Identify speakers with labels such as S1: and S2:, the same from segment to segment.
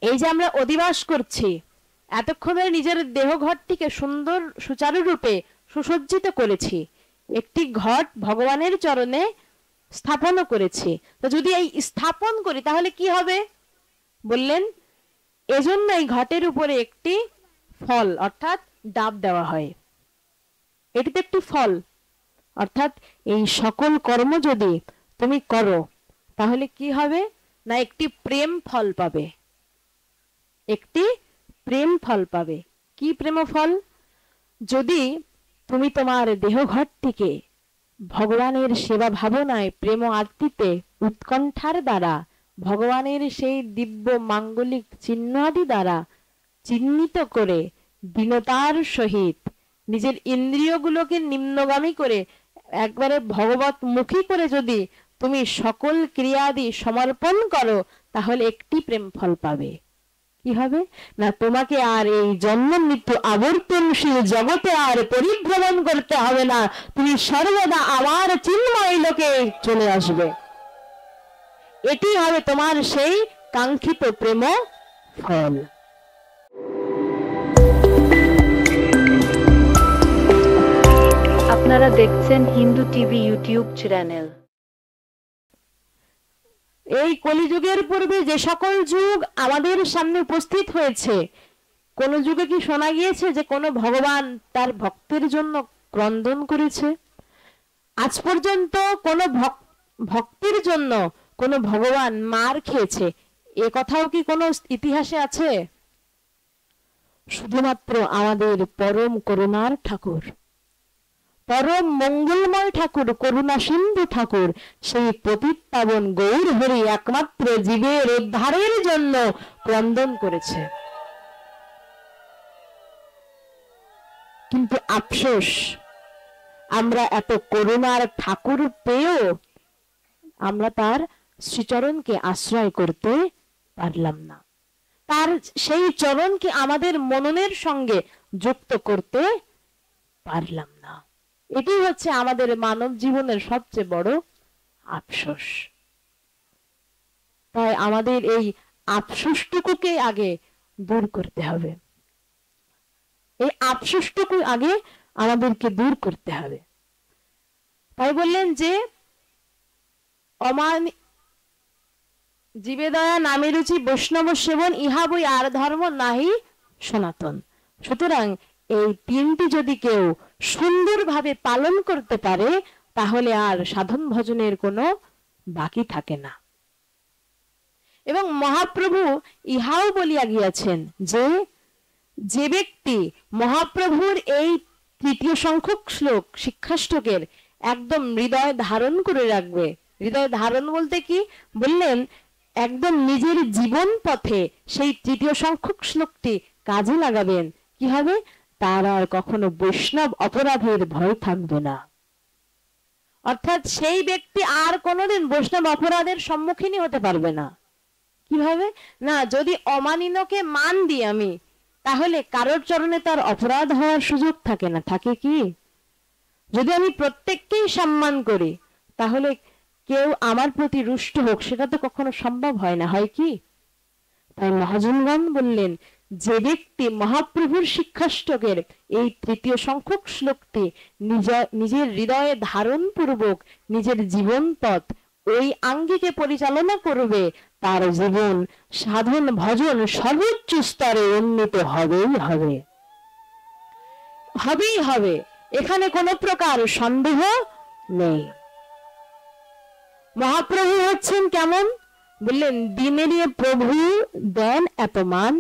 S1: এই যে আমরা অধিবাস করছি, এতক্ষণ ধরে নিজের দেহ ঘরটিকে সুন্দর সুচারুরূপে সুসজ্জিত করেছি, একটি ঘট ভগবানের চরণে স্থাপন করেছি। তো যদি এই স্থাপন করি তাহলে কি হবে বললেন, এজন্য এই ঘটের উপরে একটি ফল অর্থাৎ ডাব দেওয়া হয়। এটি তো একটি ফল, অর্থাৎ এই সকল কর্ম যদি তুমি করো তাহলে কি হবে না একটি প্রেম ফল পাবে, একটি প্রেম ফল পাবে। কি প্রেম ফল? যদি তুমি তোমার দেহ ঘরটিকে ভগবানের সেবা ভাবনায় প্রেম আরতিতে উৎকণ্ঠার দ্বারা ভগবানের সেই দিব্য মাঙ্গলিক চিহ্নাদি দ্বারা চিহ্নিত করে দীনতার সহিত নিজের ইন্দ্রিয়গুলোকে নিম্নগামী করে একবারে ভগবত মুখী করে যদি তুমি সকল ক্রিয়াদি সমর্পণ করো তাহলে একটি প্রেম ফল পাবে। কি হবে না তোমাকে আর এই জন্ম মৃত্যু আবর্তনশীল জগতে আর পরিভ্রমণ করতে হবে না, তুমি সর্বদা আমার চিন্ময় লোকে চলে আসবে। এটি হবে তোমার সেই কাঙ্ক্ষিত প্রেম ফল।
S2: আপনারা দেখছেন হিন্দু টিভি ইউটিউব চ্যানেল।
S1: এই কলিযুগের পূর্বে যে সকল যুগ আমাদের সামনে উপস্থিত হয়েছে, কোন যুগে কি শোনা গিয়েছে যে কোন ভগবান তার ভক্তের জন্য ক্রন্দন করেছে? আজ পর্যন্ত কোন ভক্তির জন্য কোন ভগবান মার খেয়েছে এ কথাও কি কোন ইতিহাসে আছে? শুধুমাত্র আমাদের পরম করুণার ঠাকুর, পরম মঙ্গলময় ঠাকুর, করুণা সিন্ধু ঠাকুর, সেই পতিত পাবন গৌর হরি একমাত্র জীবের উদ্ধারের জন্য ক্রন্দন করেছে। কিন্তু আফসোস, আমরা এত করুণার ঠাকুর পেয়েও আমরা তার শ্রীচরণকে আশ্রয় করতে পারলাম না, তার সেই চরণকে আমাদের মননের সঙ্গে যুক্ত করতে পারলাম না। এটি হচ্ছে আমাদের মানব জীবনের সবচেয়ে বড় আফসোস। তাই আমাদের এই আফসোসটুকুকে আগে দূর করতে হবে, এই আফসোসটুকু আগে আমাদেরকে দূর করতে হবে। তাই বললেন যে অমান জীবে দয়া নামে রুচি বৈষ্ণব সেবন ইহা বই আর ধর্ম নাহি সনাতন। সুতরাং এই তিনটি যদি কেউ সুন্দরভাবে পালন করতে পারে তাহলে আর সাধন ভজনের কোনো বাকি থাকে না। এবং মহাপ্রভু ইহাও বলিয়া গিয়াছেন যে যে ব্যক্তি মহাপ্রভুর এই তৃতীয় সংখ্যক শ্লোক শিক্ষাষ্টকের একদম হৃদয় ধারণ করে রাখবে, হৃদয় ধারণ বলতে কি বললেন, একদম নিজের জীবন পথে সেই তৃতীয় সংখ্যক শ্লোকটি কাজে লাগাবেন, কি হবে, তার আর কখনো বৈষ্ণব অপরাধের ভয় থাকবে না। অর্থাৎ সেই ব্যক্তি আর কোনোদিন বৈষ্ণব অপরাধের সম্মুখীনই হতে পারবে না। কিভাবে না, যদি অমানিনকে মান দিই আমি তাহলে কারোর চরণে তার অপরাধ হওয়ার সুযোগ থাকে না, থাকে কি? যদি আমি প্রত্যেককেই সম্মান করি তাহলে কেউ আমার প্রতি রুষ্ট হোক সেটা তো কখনো সম্ভব হয় না, হয় কি? তাই মহাজনগণ বললেন যে ব্যক্তি মহাপ্রভুর শিক্ষাষ্টকের এই তৃতীয় সংখ্যক শ্লোকটি নিজের হৃদয়ে ধারণ পূর্বক নিজের জীবন পথ ওই আঙ্গিকে পরিচালনা করবে তার জীবন সাধন ভজন সর্বোচ্চ স্তরে উন্নীত হবেই হবে, হবেই হবে, এখানে কোনো প্রকার সন্দেহ নেই। মহাপ্রভু হচ্ছেন কেমন বললেন, দিনের প্রভু দেন অপমান,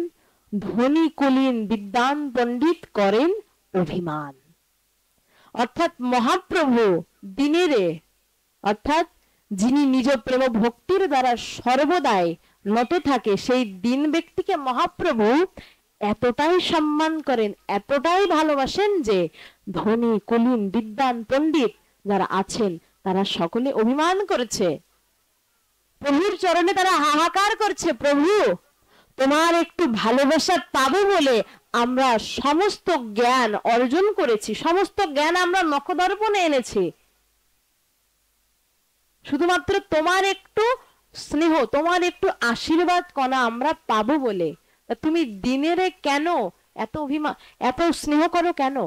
S1: ধনী কুলীন বিদ্বান পণ্ডিত করেন অভিমান। অর্থাৎ মহাপ্রভু দিনের, অর্থাৎ যিনি নিজ প্রেম ভক্তির দ্বারা সর্বদাই নত থাকে সেই দিন ব্যক্তিকে মহাপ্রভু এতটাই সম্মান করেন, এতটাই ভালোবাসেন যে ধনী কুলীন বিদ্বান পণ্ডিত যারা আছেন তারা সকলে অভিমান করেছে, প্রভুর চরণে তারা হাহাকার করছে, প্রভু তোমার একটু ভালোবাসা পাবো বলে আমরা সমস্ত জ্ঞান অর্জন করেছি, সমস্ত জ্ঞান আমরা নখদর্পণে এনেছি, শুধুমাত্র তোমার একটু স্নেহ, তোমার একটু আশীর্বাদ কণা আমরা পাবো বলে, তা তুমি দিনের কেন এত অভিমান, এত স্নেহ করো কেন?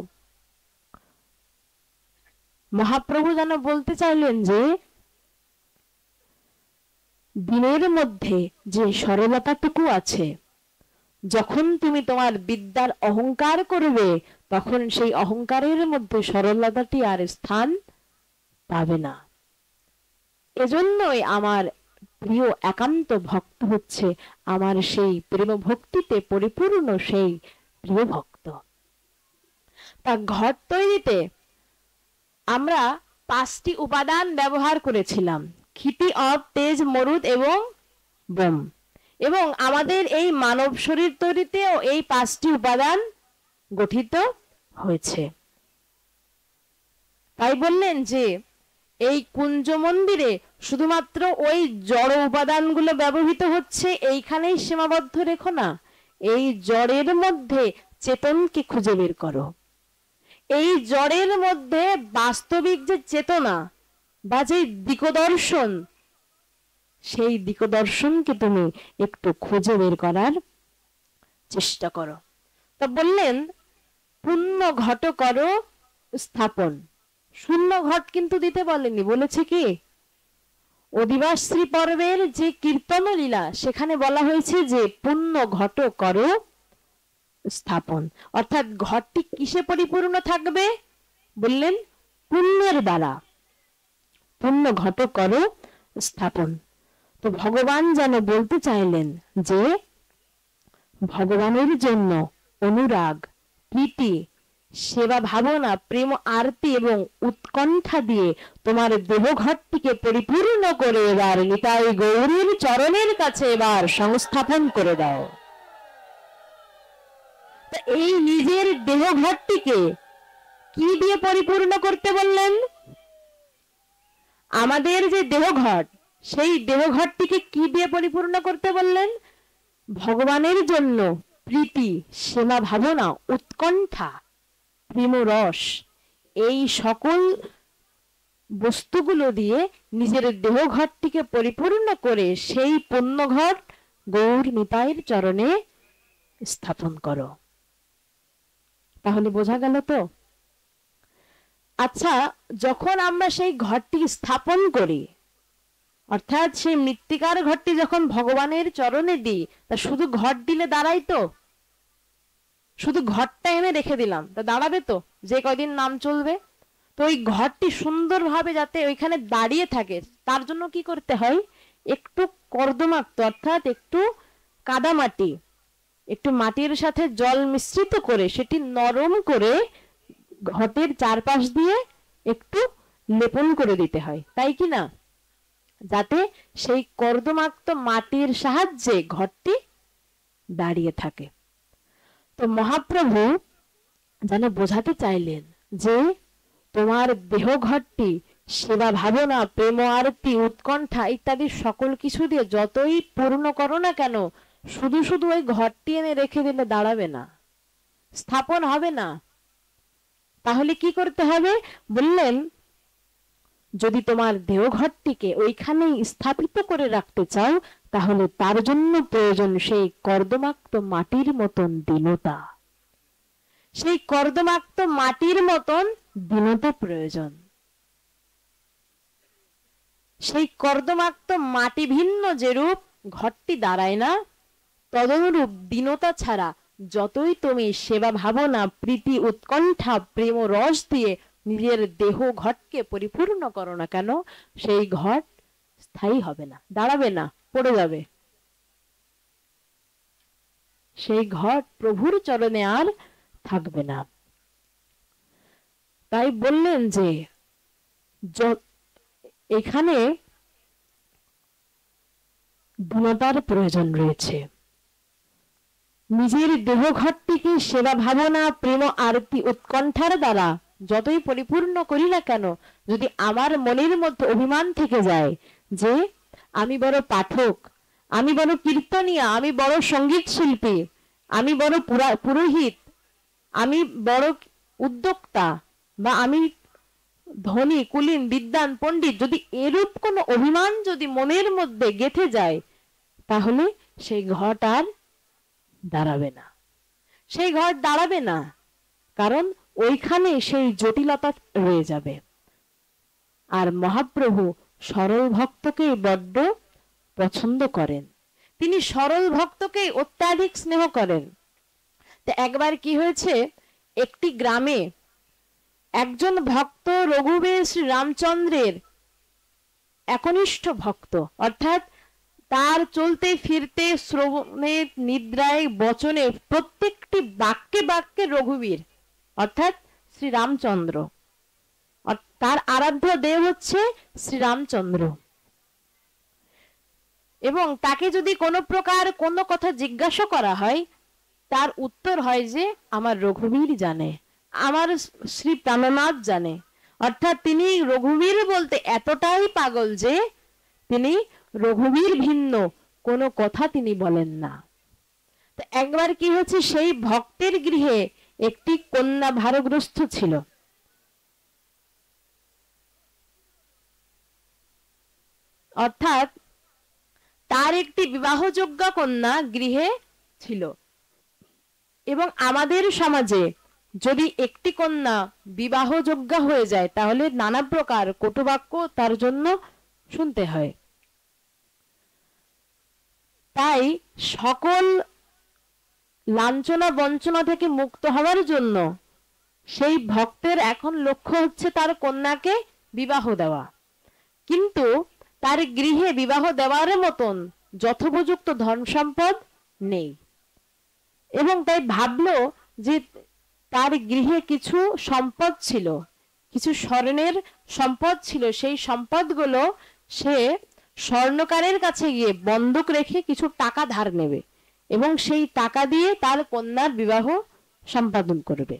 S1: মহাপ্রভু যেন বলতে চাইলেন যে দিনের মধ্যে যে সরলতাটুকু আছে, যখন তুমি তোমার বিদ্যার অহংকার করবে, তখন সেই অহংকারের মধ্যে সরলতাটি আর স্থান পাবে না। এজন্যই আমার প্রিয় একান্ত ভক্ত হচ্ছে আমার সেই প্রেম ভক্তিতে পরিপূর্ণ সেই প্রিয় ভক্ত। তা ঘট তৈরিতে আমরা 5টি উপাদান ব্যবহার করেছিলাম, ক্ষিতি, অব, তেজ, মরুদ এবং বোম। এবং আমাদের এই মানব শরীর তৈরিতেও এই 5টি উপাদান গঠিত হয়েছে। তাই বললেন যে এই কুঞ্জ মন্দিরে শুধুমাত্র ওই জড় উপাদানগুলো ব্যবহৃত হচ্ছে, এইখানেই সীমাবদ্ধ রেখো না, এই জড়ের মধ্যে চেতনকে খুঁজে বের করো। এই জড়ের মধ্যে বাস্তবিক যে চেতনা বা যে দিকদর্শন, সেই দিকদর্শনকে তুমি একটু খুঁজে বের করার চেষ্টা করো। তা বললেন পুণ্য ঘট করো স্থাপন। শূন্য ঘট কিন্তু দিতে বলেনি, বলেছে কি অধিবাসী পর্বের যে কীর্তন লীলা, সেখানে বলা হয়েছে যে পুণ্য ঘট করো স্থাপন। অর্থাৎ ঘরটি কিসে পরিপূর্ণ থাকবে? বললেন পুণ্যের দ্বারা। পুণ্য ঘট করো স্থাপন। তো ভগবান যেন বলতে চাইলেন যে ভগবানের জন্য অনুরাগ, প্রীতি, সেবা ভাবনা, প্রেম, আরতি এবং উৎকণ্ঠা দিয়ে তোমার দেহ ঘরটিকে পরিপূর্ণ করে এবার নিতাই গৌরীর চরণের কাছে এবার সংস্থাপন করে দাও। এই নিজের দেহ ঘরটিকে কি দিয়ে পরিপূর্ণ করতে বললেন? আমাদের যে দেহ ঘট, সেই দেহ ঘরটিকে কি দিয়ে পরিপূর্ণ করতে বললেন? ভগবানের জন্য প্রীতি, সেবা ভাবনা, উৎকণ্ঠা, প্রেম রস, এই সকল বস্তুগুলো দিয়ে নিজের দেহ ঘরটিকে পরিপূর্ণ করে সেই পুণ্য ঘর গৌর নিতাইয়ের চরণে স্থাপন করো। তাহলে বোঝা গেল তো? আচ্ছা, যখন আমরা সেই ঘরটি স্থাপন করি, অর্থাৎ সেই মৃত্তিকার ঘরটি যখন ভগবানের চরণে দিই, তা শুধু ঘর দিলে দাঁড়াই তো? শুধু ঘরটা এনে রেখে দিলাম, তা দাঁড়াবে তো? যে কয়দিন নাম চলবে। তো ওই ঘরটি সুন্দরভাবে যাতে ওইখানে দাঁড়িয়ে থাকে, তার জন্য কি করতে হয়? একটু কর্দমাক্ত, অর্থাৎ একটু কাদামাটি, একটু মাটির সাথে জল মিশ্রিত করে সেটি নরম করে ঘটের চারপাশ দিয়ে একটু লেপন করে দিতে হয়, তাই কি না? যাতে সেই কর্দমাক্ত মাটির সাহায্যে ঘরটি দাঁড়িয়ে থাকে। তো মহাপ্রভু যেন বোঝাতে চাইলেন যে তোমার দেহ ঘরটি সেবা ভাবনা, প্রেম, আরতি, উৎকণ্ঠা ইত্যাদি সকল কিছু দিয়ে যতই পূর্ণ করো না কেন, শুধু শুধু ওই ঘরটি এনে রেখে দিলে দাঁড়াবে না, স্থাপন হবে না। তাহলে কি করতে হবে? বললেন যদি তোমার দেহ ঘরটিকে ওইখানেই স্থাপিত করে রাখতে চাও, তাহলে তার জন্য প্রয়োজন সেই কর্দমাক্ত মাটির মতন দীনতা। সেই কর্দমাক্ত মাটির মতন দীনতা প্রয়োজন। সেই কর্দমাক্ত মাটি ভিন্ন যেরূপ ঘরটি দাঁড়ায় না, তদনুরূপ দীনতা ছাড়া যতই তুমি সেবা ভাবনা, প্রীতি, উৎকণ্ঠা, প্রেম রস দিয়ে নিজের দেহ ঘটকে পরিপূর্ণ করো না কেন, সেই ঘট স্থায়ী হবে না, দাঁড়াবে না, পড়ে যাবে। সেই ঘট প্রভুর চরণে আর থাকবে না। তাই বললেন যে এখানে দীনতার প্রয়োজন রয়েছে। নিজের দেহ ঘরটিকে সেবা ভাবনা, প্রেম, আরতি, উৎকণ্ঠার দ্বারা যতই পরিপূর্ণ করি না কেন, যদি আমার মনের মধ্যে অভিমান থেকে যায় যে আমি বড় পাঠক, আমি বড় কীর্তনিয়া, আমি বড় সঙ্গীত শিল্পী, আমি বড় পুরোহিত, আমি বড় উদ্যোক্তা, বা আমি ধনী কুলীন বিদ্বান পণ্ডিত যদি এরূপ কোনো অভিমান যদি মনের মধ্যে গেঁথে যায়, তাহলে সেই ঘট আর দাঁড়াবে না, সেই ঘর দাঁড়াবে না, কারণ ওইখানে সেই জটিলতা রয়ে যাবে। আর মহাপ্রভু সরল ভক্তকে বড্ড পছন্দ করেন, তিনি সরল ভক্তকে অত্যাধিক স্নেহ করেন। তো একবার কি হয়েছে, একটি গ্রামে একজন ভক্ত রঘুবীর শ্রী রামচন্দ্রের একনিষ্ঠ ভক্ত, অর্থাৎ তার চলতে ফিরতে শ্রবণে নিদ্রায় বচনে প্রত্যেকটি বাক্যে বাক্যে রঘুবীর অর্থাৎ শ্রী রামচন্দ্র, তার আরাধ্য দেব হচ্ছে শ্রী রামচন্দ্র। এবং তাকে যদি কোনো প্রকার কোনো কথা জিজ্ঞাসা করা হয়, তার উত্তর হয় যে আমার রঘুবীর জানে, আমার শ্রী প্রাণনাথ জানে। অর্থাৎ তিনি রঘুবীর বলতে এতটাই পাগল যে তিনি রঘুবীর ভিন্ন কোনো কথা তিনি বলেন না। তো একবার কি হচ্ছে, সেই ভক্তের গৃহে একটি কন্যা ভারগ্রস্ত ছিল। অর্থাৎ তার একটি বিবাহযোগ্য কন্যা গৃহে ছিল। এবং আমাদের সমাজে যদি একটি কন্যা বিবাহযোগ্য হয়ে যায়, তাহলে নানা প্রকার কটুবাক্য তার জন্য শুনতে হয়। তাই সকল লাঞ্ছনা বঞ্চনা থেকে মুক্ত হওয়ার জন্য সেই ভক্তের এখন লক্ষ্য হচ্ছে তার কন্যাকে বিবাহ দেওয়া। কিন্তু তার গৃহে বিবাহ দেওয়ার মতন যথোপযুক্ত ধন সম্পদ নেই, এবং তাই ভাবলো যে তার গৃহে কিছু সম্পদ ছিল, কিছু স্বর্ণের সম্পদ ছিল, সেই সম্পদগুলো সে স্বর্ণকারের কাছে গিয়ে বন্ধক রেখে কিছু টাকা ধার নেবে এবং সেই টাকা দিয়ে তার কন্যার বিবাহ সম্পাদন করবে।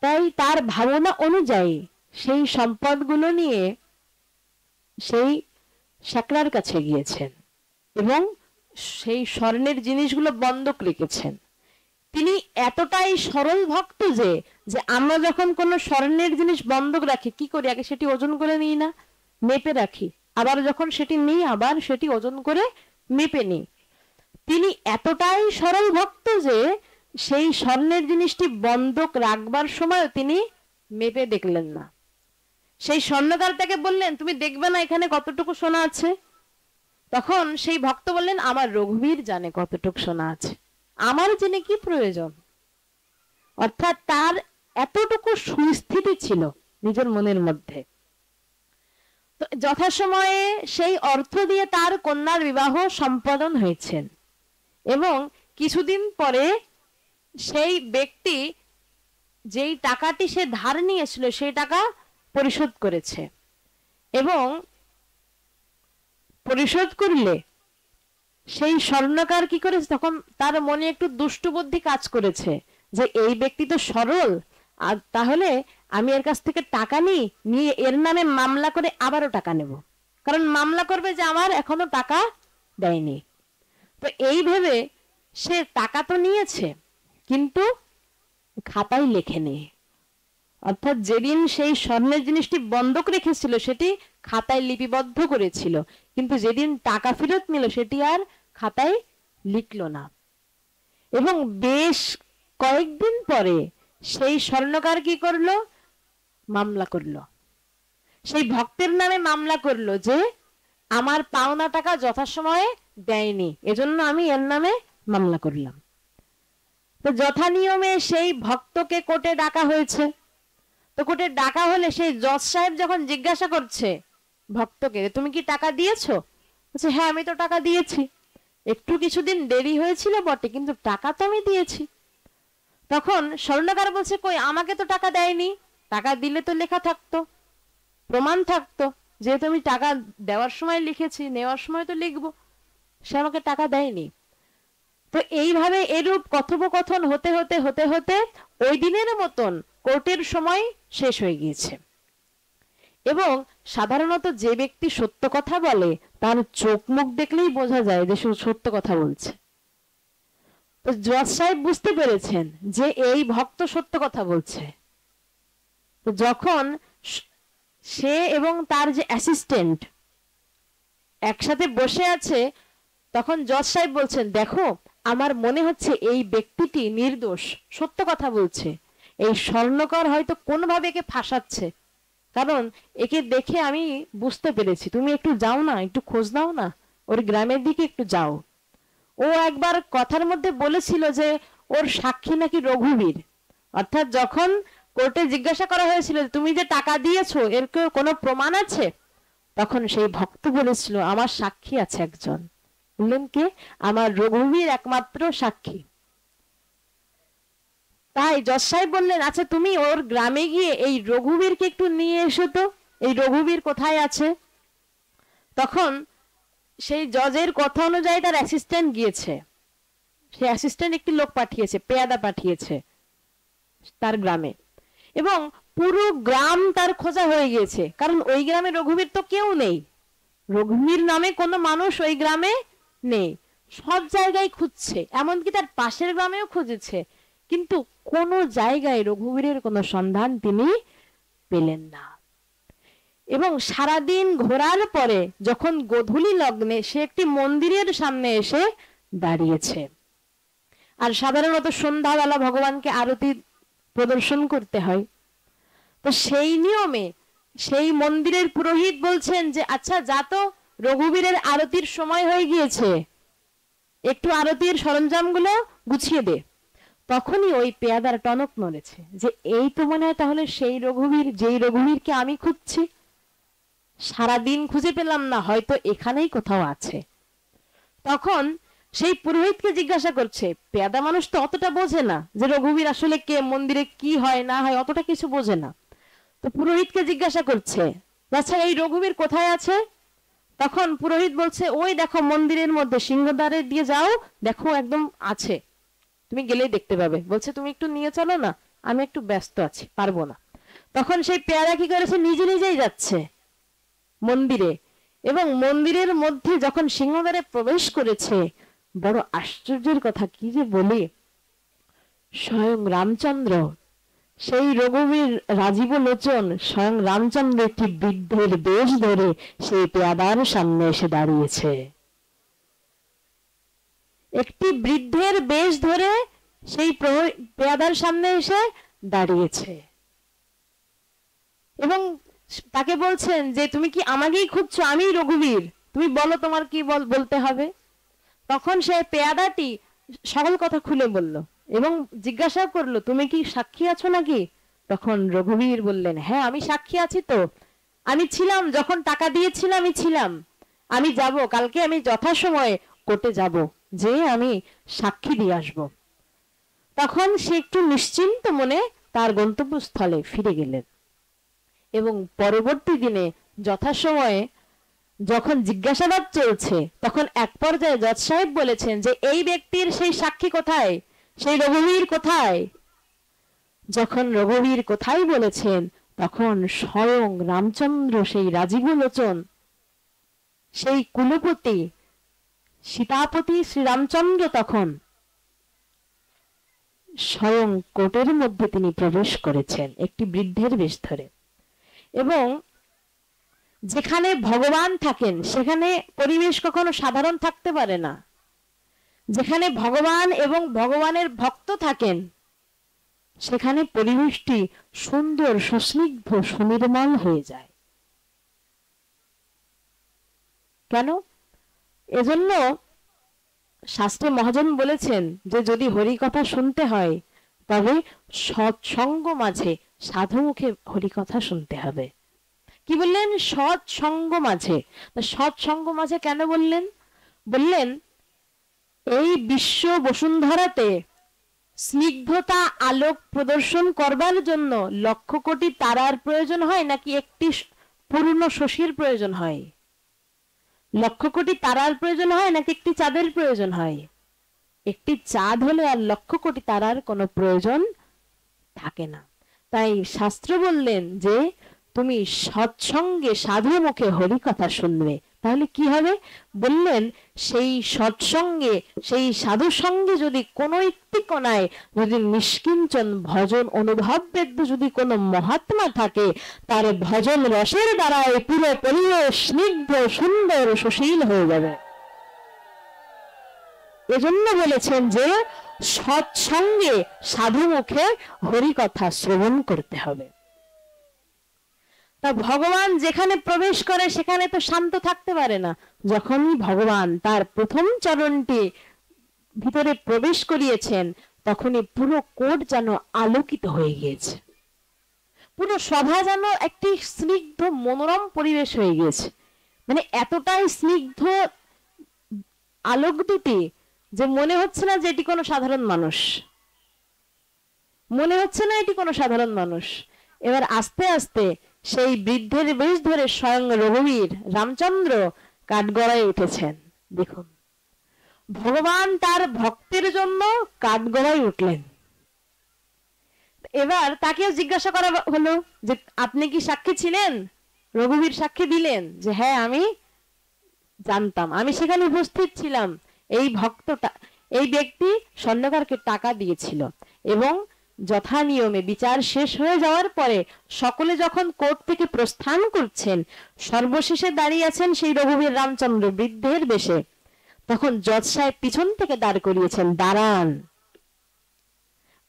S1: তাই তার ভাবনা অনুযায়ী সেই সম্পদগুলো নিয়ে সেই শেখরার কাছে গিয়েছেন এবং সেই স্বর্ণের জিনিসগুলো বন্ধক রেখেছেন। তিনি এতটাই সরল ভক্ত যে যে আমরা যখন কোনো স্বর্ণের জিনিস বন্ধক রাখি কি করি, আগে সেটি ওজন করে নিই না, মেপে রাখি, আবার যখন সেটি নিই আবার সেটি ওজন করে মেপে নিই। তিনি এতটাই সরল ভক্ত যে সেই স্বর্ণের জিনিসটি বন্ধক রাখবার সময় তিনি মেপে দেখলেন না। সেই স্বর্ণকার তাকে বললেন, তুমি দেখবে না এখানে কতটুকু সোনা আছে? তখন সেই ভক্ত বললেন, আমার রঘুবীর জানে কতটুকু সোনা আছে, আমার জেনে কি প্রয়োজন। অর্থাৎ তার এতটুকু সুস্থিতি ছিল নিজের মনের মধ্যে। তো যথাসময়ে সেই অর্থ দিয়ে তার কন্যার বিবাহ সম্পাদন হয়েছেন এবং কিছুদিন পরে সেই ব্যক্তি যেই টাকাটি সে ধার নিয়েছিল সেই টাকা পরিশোধ করেছে। এবং পরিশোধ করলে সেই স্বর্ণকার কি করেছে, তখন তার মনে একটু দুষ্টু বুদ্ধি কাজ করেছে যে এই ব্যক্তি তো সরল, আর তাহলে আমি এর কাছ থেকে টাকা নিয়ে এর নামে মামলা করে আবারও টাকা নেব, কারণ মামলা করবে যে আমার এখনো টাকা দেয়নি। তো এই ভেবে সে টাকা তো নিয়েছে কিন্তু খাতায় লেখেনি। অর্থাৎ যেদিন সেই স্বর্ণের জিনিসটি বন্ধক রেখেছিল সেটি খাতায় লিপিবদ্ধ করেছিল, কিন্তু যেদিন টাকা ফেরত নিল সেটি আর খাতায় লিখলো না। এবং বেশ কয়েকদিন পরে সেই স্বর্ণকার কি করলো, মামলা করলো, সেই ভক্তের নামে মামলা করলো যে আমার পাওনা টাকা যথাসময়ে দেয়নি, এজন্য আমি এর নামে মামলা করলাম। তো যথা নিয়মে সেই ভক্তকে কোর্টে ডাকা হয়েছে। তো কোর্টে ডাকা হলে সেই জজ সাহেব যখন জিজ্ঞাসা করছে ভক্তকে, তুমি কি টাকা দিয়েছো? বলছে, হ্যাঁ আমি তো টাকা দিয়েছি, একটু কিছুদিন দেরি হয়েছিল বটে কিন্তু টাকা তো আমি দিয়েছি। তখন স্বর্ণকার বলছে, কই আমাকে তো টাকা দেয়নি, টাকা দিলে তো লেখা থাকতো, প্রমাণ থাকতো, যেহেতু আমি টাকা দেওয়ার সময় লিখেছি নেওয়ার সময় তো লিখবো, সে আমাকে টাকা দেয়নি। তো এইভাবে এরূপ কথোপকথন হতে হতে হতে হতে ওই দিনের মতন কোর্টের সময় শেষ হয়ে গিয়েছে। এবং সাধারণত যে ব্যক্তি সত্য কথা বলে তার চোখ মুখ দেখলেই বোঝা যায় যে সে সত্য কথা বলছে। তো জজ সাহেব বুঝতে পেরেছেন যে এই ভক্ত সত্য কথা বলছে, তো যখন সে এবং তার যে অ্যাসিস্ট্যান্ট একসাথে বসে আছে, তখন জজ সাহেব বলছেন, দেখো আমার মনে হচ্ছে এই ব্যক্তিটি নির্দোষ, সত্য কথা বলছে। এই স্বর্ণকর হয়তো কোনোভাবে একে ফাঁসাচ্ছে, কারণ একে দেখে আমি বুঝতে পেরেছি। তুমি একটু যাও না, একটু খোঁজ নাও না, ওর গ্রামের দিকে একটু যাও। ও একবার কথার মধ্যে বলেছিল যে ওর সাক্ষী নাকি রঘুবীর। অর্থাৎ যখন কোর্টে জিজ্ঞাসা করা হয়েছিল তুমি যে টাকা দিয়েছো এর কোনো প্রমাণ আছে, তখন সেই ভক্ত বলেছিল আমার সাক্ষী আছে একজন। বললেন কে? আমার রঘুবীর একমাত্র সাক্ষী। তাই জজ সাহেব বললেন, আচ্ছা তুমি ওর গ্রামে গিয়ে এই রঘুবীরকে একটু নিয়ে এসো তো, এই রঘুবীর কোথায় আছে। তখন সেই জজের কথা অনুযায়ী তার অ্যাসিস্ট্যান্ট গিয়েছে। সেই অ্যাসিস্ট্যান্ট একটি লোক পাঠিয়েছে, পেয়াদা পাঠিয়েছে তার গ্রামে, এবং পুরো গ্রাম তার খোঁজা হয়ে গিয়েছে, কারণ ওই গ্রামে রঘুবীর তো কেউ নেই, রঘুবীর নামে কোনো মানুষ ওই গ্রামে নেই। সব জায়গায় খুঁজছে, এমনকি তার পাশের গ্রামেও খুঁজেছে, কিন্তু কোনো জায়গায় রঘুবীরের কোনো সন্ধান তিনি পেলেন না। এবং সারাদিন ঘোরার পরে যখন গোধূলি লগ্নে সে একটি মন্দিরের সামনে এসে দাঁড়িয়েছে, আর সাধারণত সন্ধ্যাবেলা ভগবানকে আরতি প্রদর্শন করতে হয়, তো সেই নিয়মে সেই মন্দিরের পুরোহিত বলছেন যে আচ্ছা যা তো, রঘুবীরের আরতির সময় হয়ে গিয়েছে, একটু আরতির সরঞ্জামগুলো গুছিয়ে দে। তখনই ওই পেয়াদার টনক নড়েছে যে এই তো মনে হয় তাহলে সেই রঘুবীর, যেই রঘুবীরকে আমি খুঁজছি, সারাদিন খুঁজে পেলাম না, হয়তো এখানেই কোথাও আছে। তখন সেই পুরোহিতকে জিজ্ঞাসা করছে, পেয়াদা মানুষ তো অতটা বোঝে না যে রঘুবীর আসলে কে, মন্দিরে কি হয় না হয়, অতটা কিছু বোঝে না। তো পুরোহিতকে জিজ্ঞাসা করছে, আচ্ছা এই রঘুবীর কোথায় আছে। তখন পুরোহিত বলছে, ওই দেখো মন্দিরের মধ্যে সিংহদ্বারে দিয়ে যাও, দেখো একদম আছে, তুমি গেলেই দেখতে পাবে। বলছে তুমি একটু নিয়ে চলো না, আমি একটু ব্যস্ত আছি, পারবো না। তখন সেই পেয়াদা কি করেছে, নিজে নিজেই যাচ্ছে মন্দিরে, এবং মন্দিরের মধ্যে যখন সিংহদ্বারে প্রবেশ করেছে, বড় আশ্চর্যের কথা কি যে বলি, স্বয়ং রামচন্দ্র, সেই রঘুবীর রাজীব লোচন স্বয়ং রামচন্দ্র একটি বৃদ্ধের বেশ ধরে সেই পেয়াদার সামনে এসে দাঁড়িয়েছে। একটি বৃদ্ধের বেশ ধরে সেই পেয়াদার সামনে এসে দাঁড়িয়েছে, এবং তাকে বলছেন যে তুমি কি আমাকেই খুঁজছো, আমি রঘুবীর, তুমি বলো তোমার কি বলতে হবে। তখন সে পেয়াদাটি সকল কথা খুলে বলল এবং জিজ্ঞাসা করলো, তুমি কি সাক্ষী আছো নাকি। তখন রঘুবীর বললেন, হ্যাঁ আমি সাক্ষী আছি তো, আমি ছিলাম যখন টাকা দিয়েছিলাম, আমি ছিলাম, আমি যাব কালকে, আমি যথাসময়ে কোর্টে যাব, যে আমি সাক্ষী দিয়ে আসব। তখন সে একটু নিশ্চিন্ত মনে তার গন্তব্যস্থলে ফিরে গেলেন, এবং পরবর্তী দিনে যথাসময়ে যখন জিজ্ঞাসাবাদ চলছে, তখন এক পর্যায়ে জজ সাহেব বলেছেন যে এই ব্যক্তির সেই সাক্ষী কোথায়, সেই রঘুবীর কোথায়। যখন রঘুবীর কোথায় বলেছেন, তখন স্বয়ং রামচন্দ্র, সেই রাজীব লোচন, সেই কুলপতি সীতাপতি শ্রীরামচন্দ্র, তখন স্বয়ং কোর্টের মধ্যে তিনি প্রবেশ করেছেন একটি বৃদ্ধের বেশ ধরে। এবং যেখানে ভগবান থাকেন সেখানে পরিবেশ কখনো সাধারণ থাকতে পারে না। যেখানে ভগবান এবং ভগবানের ভক্ত থাকেন সেখানে পরিবেশটি সুন্দর, সুস্নিগ্ধ, সুনির্মল হয়ে যায়। কেন? এজন্য শাস্ত্রে মহাজন বলেছেন যে যদি হরি কথা শুনতে হয় তবে সৎসঙ্গ মাঝে, সাধু মুখে হরি কথা শুনতে হবে। কি বললেন? সৎসঙ্গ মাঝে। সৎসঙ্গ মাঝে কেন বললেন? বললেন এই বিশ্ব বসুন্ধরাতে স্নিগ্ধতা আলোক প্রদর্শন করবার জন্য লক্ষ কোটি তারার প্রয়োজন হয় নাকি একটি পূর্ণ শশীর প্রয়োজন হয়? লক্ষ কোটি তারার প্রয়োজন হয় নাকি একটি চাঁদের প্রয়োজন হয়? একটি চাঁদ হলে আর লক্ষ কোটি তারার কোনো প্রয়োজন থাকে না। তাই শাস্ত্র বললেন যে তুমি সৎসঙ্গে সাধু মুখে হরি কথা শুনবে, তাহলে কি হবে? বললেন সেই সৎসঙ্গে, সেই সাধু সঙ্গে যদি কোনো একটি কোনায় যদি নিষ্কিঞ্চন ভজন অনুভব বেদ্য যদি কোনো মহাত্মা থাকে, তার ভজন রসের দ্বারায় পুরো পরিবেশ স্নিগ্ধ সুন্দর সুশীল হয়ে যাবে। এজন্য বলেছেন যে সৎসঙ্গে সাধু মুখে হরি কথা শ্রবণ করতে হবে। তা ভগবান যেখানে প্রবেশ করে সেখানে তো শান্ত থাকতে পারে না। যখনই ভগবান তার প্রথম চরণটি ভিতরে প্রবেশ করিয়েছেন, তখনই পুরো কোট যেন আলোকিত হয়ে গিয়েছে, পুরো সভা যেন একটি স্নিগ্ধ মনোরম পরিবেশ হয়ে গিয়েছে। মানে এতটাই স্নিগ্ধ আলোক দুটি যে মনে হচ্ছে না যে এটি কোনো সাধারণ মানুষ, মনে হচ্ছে না এটি কোনো সাধারণ মানুষ। এবার আস্তে আস্তে সেই বৃদ্ধের বেশ ধরে স্বয়ং রঘুবীর রামচন্দ্র কাঠগড়ায় উঠেছেন। দেখুন, ভগবান তার ভক্তের জন্য কাঠগড়ায় উঠলেন। এবার তাকেও জিজ্ঞাসা করা হলো যে আপনি কি সাক্ষী ছিলেন? রঘুবীর সাক্ষী দিলেন যে হ্যাঁ, আমি জানতাম, আমি সেখানে উপস্থিত ছিলাম। এই ভক্তটা, এই ব্যক্তি স্বর্ণকারকে টাকা দিয়েছিল এবং যথা নিয়মে বিচার শেষ হয়ে যাওয়ার পরে সকলে যখন কোর্ট থেকে প্রস্থান করছেন, সর্বশেষে দাঁড়িয়ে আছেন সেই রঘুবীর রামচন্দ্র বৃদ্ধের বেশে। তখন জজ সাহেব পিছন থেকে দাঁড় করিয়েছেন, দাঁড়ান,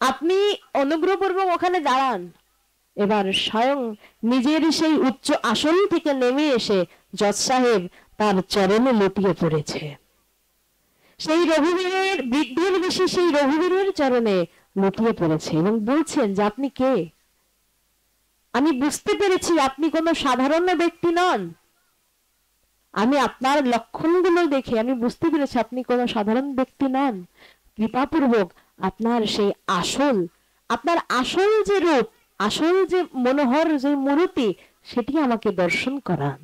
S1: আপনি অনুগ্রহপূর্বক ওখানে দাঁড়ান। এবার স্বয়ং নিজের সেই উচ্চ আসন থেকে নেমে এসে জজ সাহেব তার চরণে লুটিয়ে পড়েছে। সেই রঘুবীরের বৃদ্ধের বেশি সেই রঘুবীরের চরণে লুটিয়ে পড়েছে এবং বলছেন যে আপনি কে? আমি বুঝতে পেরেছি আপনি কোনো সাধারণ ব্যক্তি নন। আমি আপনার লক্ষণগুলো দেখে আমি বুঝতে পেরেছি আপনি কোনো সাধারণ ব্যক্তি নন। কৃপাপূর্বক আপনার সেই আপনার আসল যে রূপ, আসল যে মনোহর যে মূর্তি, সেটি আমাকে দর্শন করান।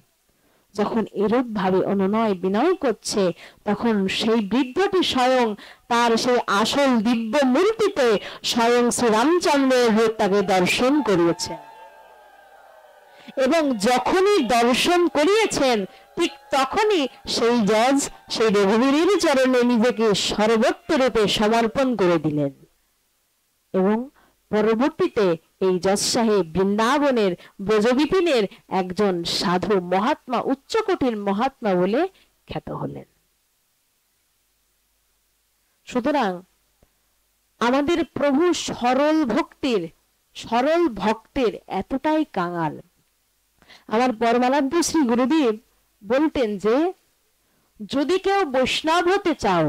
S1: যখন এরূপ ভাবে অনুনয় বিনয় করছে, তখন সেই বৃদ্ধটি স্বয়ং তার সেই আসল দিব্য মূর্তিতে স্বয়ং শ্রী রামচন্দ্রের রূপ তাকে দর্শন করিয়েছেন। এবং যখনই দর্শন করিয়েছেন, ঠিক তখনই সেই জজ সেই রঘুবীরের চরণে নিজেকে সর্বত্র রূপে সমর্পণ করে দিলেন। এবং পরবর্তীতে এই জজ সাহেব বৃন্দাবনের ব্রজবিপিনের একজন সাধু মহাত্মা, উচ্চকোটির মহাত্মা বলে খ্যাত হলেন। সুতরাং আমাদের প্রভু সরল ভক্তের এতটাই কাঙাল। আমার পরমারাধ্য শ্রী গুরুদেব বলতেন যে যদি কেউ বৈষ্ণব হতে চাও,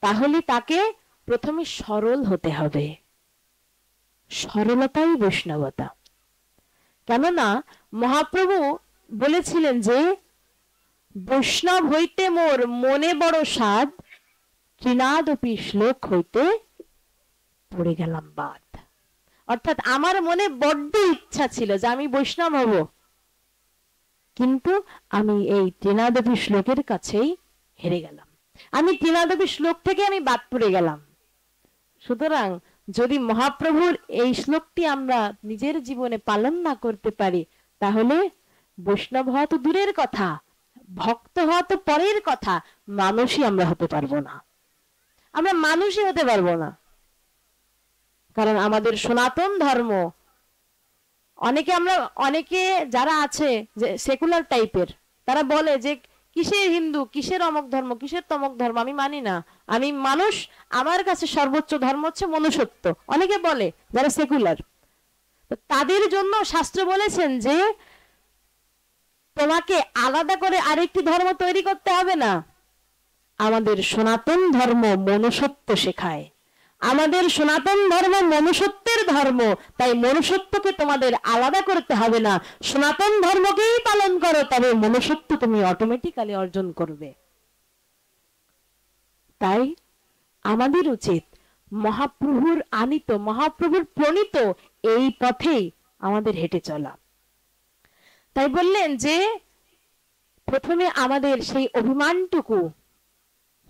S1: তাহলে তাকে প্রথমে সরল হতে হবে। সরলতাই বৈষ্ণবতা। কেননা মহাপ্রভু বলেছিলেন যে বৈষ্ণব হইতে মোর মনে বড় সাধ, ত্রিনাদপি শ্লোক হইতে পড়ে গেলাম বাদ। অর্থাৎ আমার মনে বড্ড ইচ্ছা ছিল যে আমি বৈষ্ণব হব, কিন্তু আমি এই ত্রিনাদপি শ্লোকের কাছেই হেরে গেলাম, আমি ত্রিনাদপি শ্লোক থেকে আমি বাদ পড়ে গেলাম। সুতরাং যদি মহাপ্রভুর এই শ্লোকটি আমরা নিজের জীবনে পালন না করতে পারি, তাহলে বৈষ্ণব হওয়া তো দূরের কথা, ভক্ত হওয়া তো পরের কথা, মানুষই আমরা হতে পারবো না। আমরা মানুষই হতে পারবো না। কারণ আমাদের সনাতন ধর্ম, অনেকে যারা আছে যে সেকুলার টাইপের, তারা বলে যে কিসের হিন্দু, কিসের অমক ধর্ম, কিসের তমক ধর্ম, আমি মানি না, আমি মানুষ, আমার কাছে সর্বোচ্চ ধর্ম হচ্ছে মনুষ্যত্ব। অনেকে বলে যারা সেকুলার। তাদের জন্য শাস্ত্র বলেছেন যে তোমাকে আলাদা করে আরেকটি ধর্ম তৈরি করতে হবে না। আমাদের সনাতন ধর্ম মনুষ্যত্ব শেখায়, আমাদের সনাতন ধর্ম মনুষ্যত্বের ধর্ম, তাই মনুষ্যত্বকে তোমাদের আলাদা করতে হবে না, সনাতন ধর্মকেই পালন করো, তবে মনুষ্যত্ব তুমি অটোমেটিক্যালি অর্জন করবে। তাই আমাদের উচিত মহাপ্রভুর আনিত, মহাপ্রভুর প্রণীত এই পথেই আমাদের হেঁটে চলা। তাই বললেন যে প্রথমে আমাদের সেই অভিমানটুকু,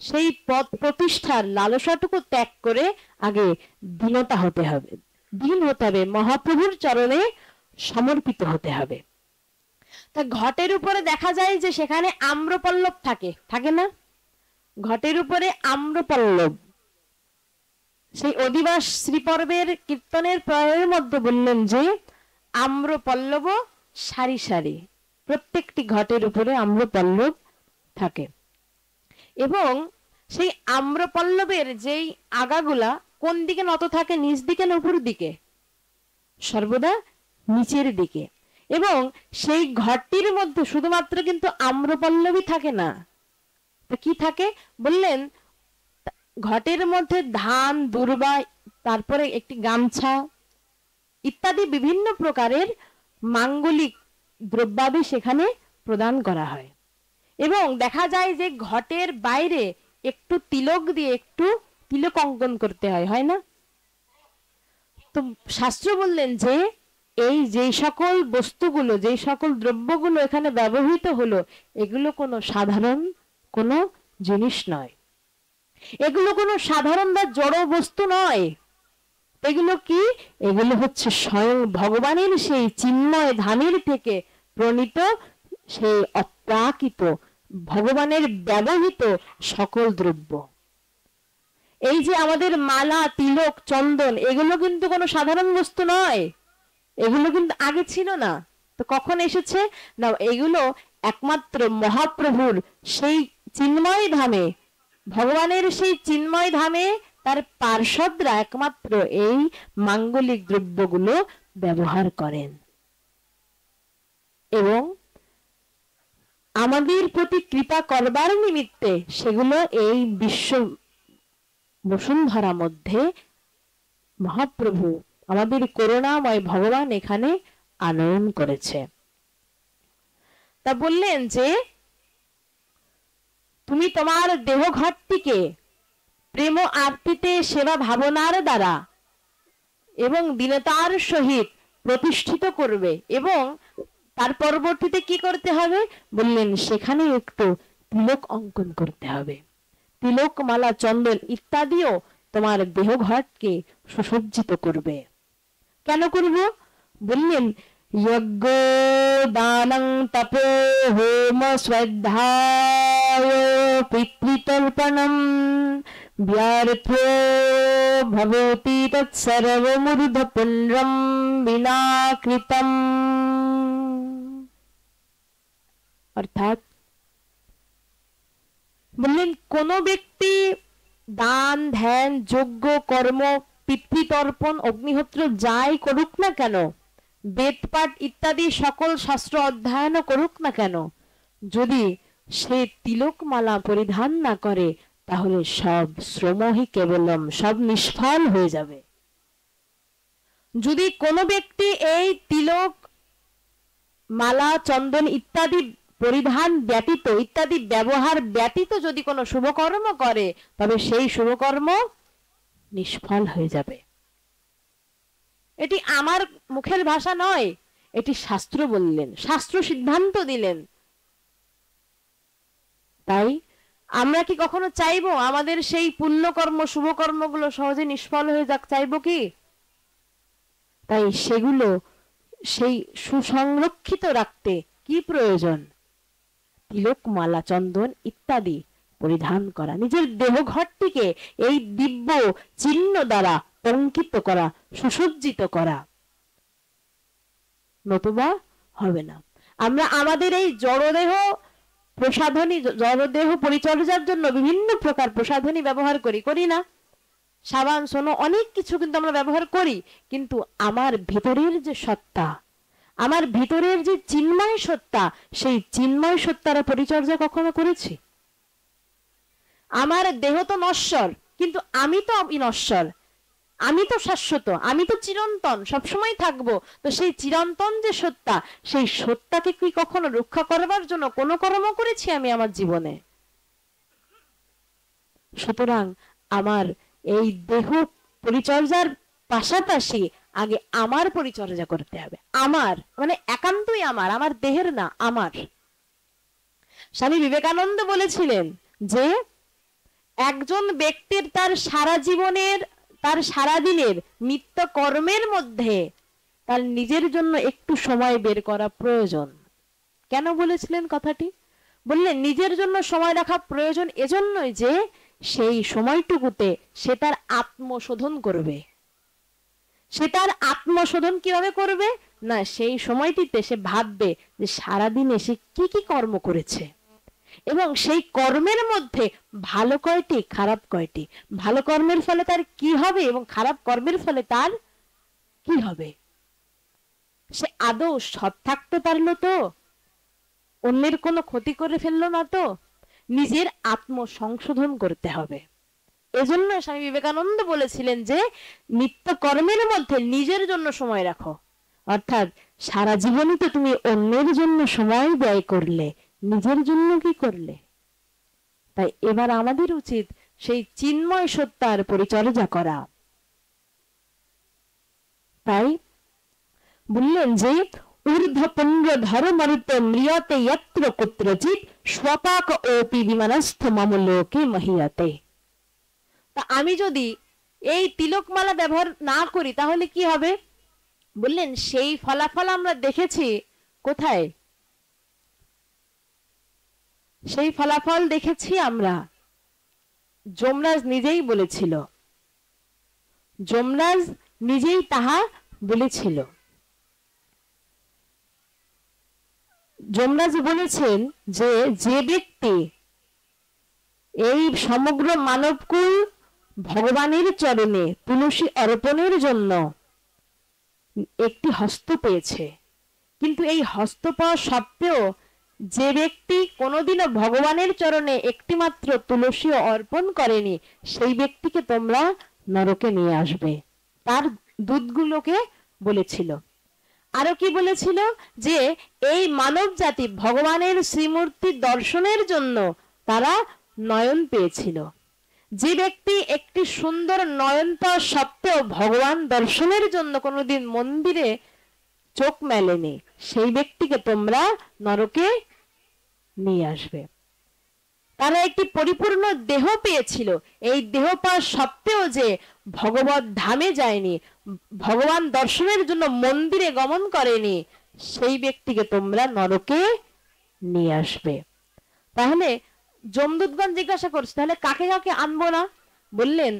S1: সেই পদ প্রতিষ্ঠার লালসাটুকু ত্যাগ করে আগে দীনতা হতে হবে, দিন হতে হবে, মহাপ্রভুর চরণে সমর্পিত হতে হবে। তা ঘটের উপরে দেখা যায় যে সেখানে আম্রপল্লব থাকে, থাকে না? ঘটের উপরে আম্রপল্লব, সেই অধিবাস শ্রীপর্বের কীর্তনের প্রয়ের মধ্যে বললেন যে আম্রপল্লব সারি সারি, প্রত্যেকটি ঘটের উপরে আম্রপল্লব থাকে। এবং সেই আম্রপল্লবের যেই আগাগুলা কোন দিকে নত থাকে, নিচ দিকে না উপর দিকে? সর্বদা নিচের দিকে। এবং সেই ঘরটির মধ্যে শুধুমাত্র কিন্তু আম্রপল্লবই থাকে না, তো কি থাকে বললেন, ঘটের মধ্যে ধান, দুর্বা, তারপরে একটি গামছা ইত্যাদি বিভিন্ন প্রকারের মাঙ্গলিক দ্রব্যাদি সেখানে প্রদান করা হয়। এবং দেখা যায় যে ঘটের বাইরে একটু তিলক দিয়ে একটু তিলক অঙ্কন করতে হয়, হয় না? তো শাস্ত্র বললেন যে এই যে সকল বস্তুগুলো, যে সকল দ্রব্যগুলো এখানে ব্যবহৃত হলো, এগুলো কোনো সাধারণ কোনো জিনিস নয়, এগুলো কোনো সাধারণ বা জড় বস্তু নয়। এগুলো কি? এগুলো হচ্ছে স্বয়ং ভগবানের সেই চিন্ময় ধামের থেকে প্রণীত, সেই অপ্রাকৃত ভগবানের ব্যবহৃত সকল দ্রব্য। এই যে আমাদের মালা, তিলক, চন্দন, এগুলো কিন্তু কোনো সাধারণ বস্তু নয়, এগুলো কিন্তু আগে ছিল না। তো কখন এসেছে না, এগুলো একমাত্র মহাপ্রভুর সেই চিন্ময় ধামে, ভগবানের সেই চিন্ময় ধামে তার পার্ষদরা একমাত্র এই মাঙ্গলিক দ্রব্যগুলো ব্যবহার করেন। এবং আমাদের প্রতি কৃপা করবার নিমিত্তে সেগুলো এই বিশ্ব বসুন্ধরা মধ্যে মহাপ্রভু আমাদের করুণাময় ভগবান এখানে আনয়ন করেছে। তা বললেন যে তুমি তোমার দেহ ঘরটিকে প্রেম আরতিতে সেবা ভাবনার দ্বারা এবং দীনতার সহিত প্রতিষ্ঠিত করবে। এবং তার পরবর্তীতে কি করতে হবে বললেন, সেখানে একটু তিলক অঙ্কন করতে হবে, তিলক, মালা, চন্দন ইত্যাদিও তোমার দেহ ঘরকে সুসজ্জিত করবে। কেন করব বললেন, যজ্ঞ, দানং, তপো, হোম, শ্রদ্ধায়, পিতৃতর্পণম ব্যর্থ ভবতি তৎসর্বমূর্ধ পুণ্যম বিনা কৃতম। অর্থাৎ বললেন, কোন ব্যক্তি দান, ধ্যান, যজ্ঞ, কর্ম, পিতৃতর্পণ, অগ্নিহোত্র যাই করুক না কেন, বেদপাঠ ইত্যাদি সকল শাস্ত্র অধ্যয়ন করুক না কেন, যদি সে তিলক মালা পরিধান না করে, তাহলে সব শ্রমহি কেবলম, সব নিষ্ফল হয়ে যাবে। যদি কোনো ব্যক্তি এই তিলক, মালা, চন্দন ইত্যাদি পরিধান ব্যতীত, ইত্যাদি ব্যবহার ব্যতীত যদি কোনো শুভকর্ম করে, তবে সেই শুভকর্ম নিষ্ফল হয়ে যাবে। এটি আমার মুখের ভাষা নয়, এটি শাস্ত্র বললেন, শাস্ত্র সিদ্ধান্ত দিলেন। তাই আমরা কি কখনো চাইবো আমাদের সেই পুণ্যকর্ম, শুভকর্মগুলো সহজে নিষ্ফল হয়ে যাক? চাইবো কি? তাই সেগুলো সেই সুসংরক্ষিত রাখতে কি প্রয়োজন? তিলক, মালা, চন্দন ইত্যাদি পরিধান করা, নিজের দেহ ঘরটিকে এই দিব্য চিহ্ন দ্বারা অঙ্কিত করা, সুসজ্জিত করা, নতুবা হবে না। আমরা আমাদের এই জড়দেহ প্রসাধনী, জড়দেহ পরিচর্যার জন্য বিভিন্ন প্রকার প্রসাধনী ব্যবহার করি, করি না? সাবান, সোনো, অনেক কিছু কিন্তু আমরা ব্যবহার করি, কিন্তু আমার ভিতরের যে সত্তা, আমার ভিতরের যে চিন্ময় সত্তা, সেই চিন্ময় সত্তার পরিচর্যা কখনো করেছি? আমার দেহ তো নশ্বর, কিন্তু আমি তো বিনশ্বর, আমি তো শাশ্বত, আমি তো চিরন্তন, সবসময় থাকবো। তো সেই চিরন্তন যে সত্তা, সেই সত্তাকে কি কখনো রক্ষা করবার জন্য কোনো কর্ম করেছি আমি আমার জীবনে? সুতরাং আমার এই দেহ পরিচর্যার পাশাপাশি আগে আমার পরিচর্যা করতে হবে। আমার মানে একান্তই আমার, আমার দেহের না, আমার। স্বামী বিবেকানন্দ বলেছিলেন যে একজন ব্যক্তির তার সারা জীবনের, তার সারা দিনের নিত্য কর্মের মধ্যে তার নিজের জন্য একটু সময় বের করা প্রয়োজন। কেন বলেছিলেন কথাটি? বললেন নিজের জন্য সময় রাখা প্রয়োজন এজন্যই যে সেই সময়টুকুতে সে তার আত্মশোধন করবে। সে তার আত্মশোধন কিভাবে করবে? না, সেই সময়টিতে সে ভাববে যে সারাদিনে সে কি কি কর্ম করেছে এবং সেই কর্মের মধ্যে ভালো কয়টি খারাপ কয়টি, ভালো কর্মের ফলে তার কি হবে এবং খারাপ কর্মের ফলে তার কি হবে। সে আদৌ সৎ থাকতে পারলো তো? অন্যের কোনো ক্ষতি করে ফেললো না তো? নিজের আত্মসংশোধন করতে হবে। এজন্য স্বামী বিবেকানন্দ বলেছিলেন যে নিত্য কর্মের মধ্যে নিজের জন্য সময় রাখো। অর্থাৎ সারা জীবনই তো তুমি অন্যের জন্য সময় ব্যয় করলে, নিজের জন্য কি করলে? তাই এবার আমাদের উচিত সেই চিন্ময় সত্তার পরিচর্যা করা। তাই বললেন যে ঊর্ধ্বপুণ্ড ধর্মরূপ ম্রিয়তে যত্র কুত্রচিৎ স্বপাক ওপি বিমানস্থ মম লোকে মহিয়তে। তা আমি যদি এই তিলকমালা ব্যবহার না করি তাহলে কি হবে? বললেন সেই ফলাফল আমরা দেখেছি কোথায়? সেই ফলাফল দেখেছি আমরা, যমরাজ নিজেই বলেছিল, যমরাজ নিজেই তাহা বলেছিল। যমরাজ বলেছেন যে যে ব্যক্তি এই সমগ্র মানবকুল ভগবানের চরণে তুলসী অর্পণের জন্য একটি হস্ত পেয়েছে, কিন্তু এই হস্ত পাওয়া সত্ত্বেও যে ব্যক্তি কোনোদিনও ভগবানের চরণে একটি মাত্র তুলসী অর্পণ করেনি, সেই ব্যক্তিকে তোমরা নরকে নিয়ে আসবে। তার দূতগুলোকে বলেছিল। আরো কি বলেছিল? যে এই মানব জাতি ভগবানের শ্রীমূর্তি দর্শনের জন্য তারা নয়ন পেয়েছিল। যে ব্যক্তি একটি সুন্দর নয়ন পাওয়া সত্ত্বেও ভগবান দর্শনের জন্য কোনোদিন মন্দিরে চোখ মেলেনি, সেই ব্যক্তিকে তোমরা নরকে নিয়ে আসবে। তারা একটি পরিপূর্ণ দেহ পেয়েছিল, এই দেহ পাওয়া সত্ত্বেও যে ভগবত ধামে যায়নি, ভগবান দর্শনের জন্য মন্দিরে গমন করেনি, সেই ব্যক্তিকে তোমরা নরকে নিয়ে আসবে। তাহলে যমদূতগণ জিজ্ঞাসা করছে তাহলে কাকে কাকে আনবো না? বললেন